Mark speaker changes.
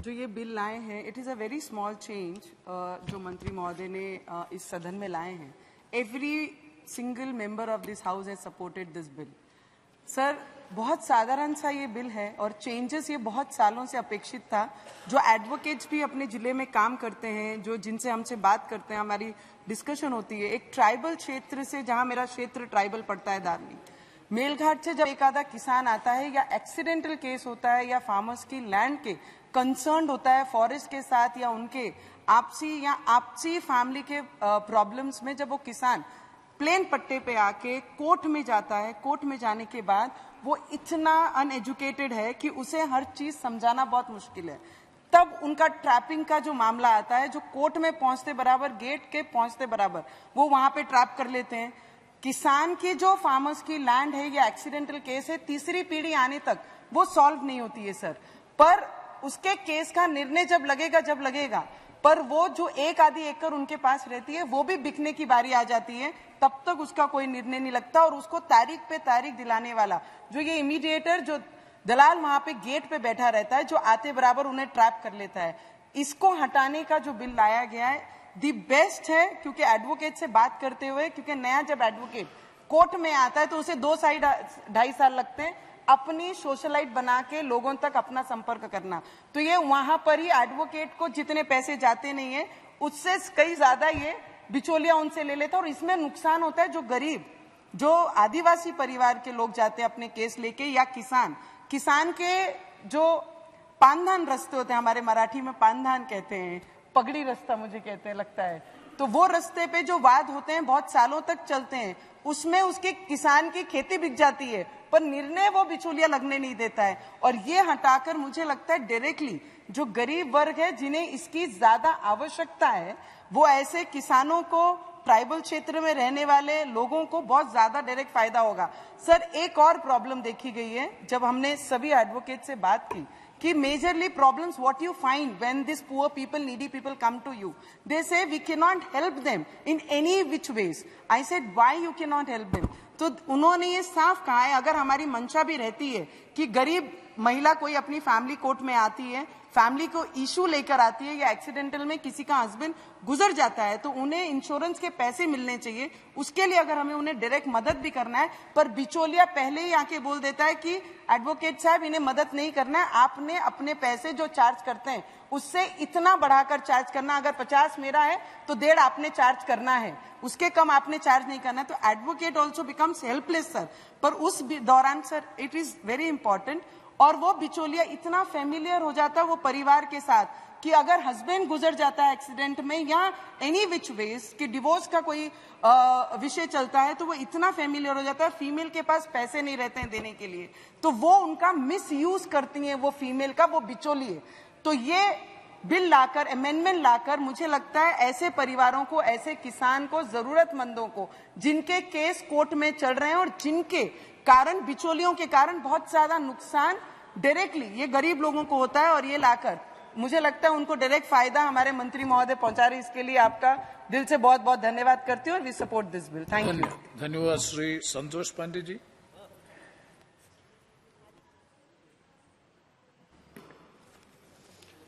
Speaker 1: जो ये बिल लाए हैं, it is a very small change जो मंत्री महोदय ने इस सदन में लाए हैं. Every single member of this house has supported this bill. Sir, बहुत साधारण सा ये बिल है और चेंजेस ये बहुत सालों से अपेक्षित था. जो एडवोकेट्स भी अपने जिले में काम करते हैं, जो जिनसे हमसे बात करते हैं, हमारी डिस्कशन होती है. एक ट्राइबल क्षेत्र से, जहां मेरा क्षेत्र ट्राइबल पड़ता है, दारनी मेलघाट से, जब एक आधा किसान आता है या एक्सीडेंटल केस होता है या फार्मर्स की लैंड के कंसर्न होता है फॉरेस्ट के साथ या उनके आपसी फैमिली के प्रॉब्लम्स में, जब वो किसान प्लेन पट्टे पे आके कोर्ट में जाता है, कोर्ट में जाने के बाद वो इतना अनएजुकेटेड है कि उसे हर चीज समझाना बहुत मुश्किल है. तब उनका ट्रैपिंग का जो मामला आता है, जो कोर्ट में पहुंचते बराबर, गेट के पहुंचते बराबर वो वहां पे ट्रैप कर लेते हैं. किसान की जो फार्मर्स की लैंड है या एक्सीडेंटल केस है, तीसरी पीढ़ी आने तक वो सॉल्व नहीं होती है सर. पर उसके केस का निर्णय जब लगेगा, पर वो जो एक आधी एकड़ उनके पास रहती है वो भी बिकने की बारी आ जाती है, तब तक उसका कोई निर्णय नहीं लगता. और उसको तारीख पे तारीख दिलाने वाला जो ये इमीडिएटर, जो दलाल वहां पे गेट पे बैठा रहता है, जो आते बराबर उन्हें ट्रैप कर लेता है, इसको हटाने का जो बिल लाया गया है दी बेस्ट है. क्योंकि एडवोकेट से बात करते हुए, क्योंकि नया जब एडवोकेट कोर्ट में आता है तो उसे 2-2.5 साल लगते हैं अपनी सोशलाइट बना के लोगों तक अपना संपर्क करना. तो ये वहां पर ही एडवोकेट को जितने पैसे जाते नहीं है, उससे कई ज्यादा ये बिचौलिया उनसे ले लेता है. और इसमें नुकसान होता है जो गरीब, जो आदिवासी परिवार के लोग जाते हैं अपने केस लेके, या किसान के जो पानधान रास्ते होते हैं, हमारे मराठी में पानधान कहते हैं, पगड़ी रास्ता मुझे कहते हैं लगता है, तो वो रास्ते पे जो वाद होते हैं बहुत सालों तक चलते हैं, उसमें उसके किसान की खेती बिक जाती है, पर निर्णय वो बिचौलिया लगने नहीं देता है. और ये हटाकर मुझे लगता है डायरेक्टली जो गरीब वर्ग है, जिन्हें इसकी ज्यादा आवश्यकता है, वो ऐसे किसानों को, ट्राइबल क्षेत्र में रहने वाले लोगों को बहुत ज्यादा डायरेक्ट फायदा होगा. सर, एक और प्रॉब्लम देखी गई है जब हमने सभी एडवोकेट से बात की कि majorly problems what you find when these poor people, needy people come to you, they say we cannot help them in any which ways. I said why you cannot help them? तो उन्होंने ये साफ कहा है, अगर हमारी मंशा भी रहती है कि गरीब महिला कोई अपनी फैमिली कोर्ट में आती है, फैमिली को इशू लेकर आती है, या एक्सीडेंटल में किसी का हस्बैंड गुजर जाता है, तो उन्हें इंश्योरेंस के पैसे मिलने चाहिए. उसके लिए अगर हमें उन्हें डायरेक्ट मदद भी करना है, पर बिचौलिया पहले ही आके बोल देता है कि एडवोकेट साहब इन्हें मदद नहीं करना है, आपने अपने पैसे जो चार्ज करते हैं उससे इतना बढ़ाकर चार्ज करना. अगर 50 मेरा है तो 1.5 आपने चार्ज करना है, उसके कम आपने चार्ज नहीं करना. तो advocate also becomes helpless sir. पर उस दौरान sir it is very important, और वो बिचौलिया इतना फेमिलियर हो जाता है वो परिवार के साथ कि अगर हस्बैंड गुजर जाता है एक्सीडेंट में या एनी विच वेज कि डिवोर्स का कोई विषय चलता है, तो वो इतना फेमिलियर हो जाता है, फीमेल के पास पैसे नहीं रहते हैं देने के लिए, तो वो उनका मिस यूज करती है वो फीमेल का, वो बिचौलिए. तो ये बिल लाकर, अमेंडमेंट लाकर, मुझे लगता है ऐसे परिवारों को, ऐसे किसान को, जरूरतमंदों को, जिनके केस कोर्ट में चल रहे हैं और जिनके कारण, बिचौलियों के कारण बहुत ज्यादा नुकसान डायरेक्टली ये गरीब लोगों को होता है, और ये लाकर मुझे लगता है उनको डायरेक्ट फायदा हमारे मंत्री महोदय पहुंचा रहे. इसके लिए आपका दिल से बहुत बहुत धन्यवाद करती हूँ. और we support this bill. Thank you.
Speaker 2: धन्यवाद श्री संतोष पांडे जी.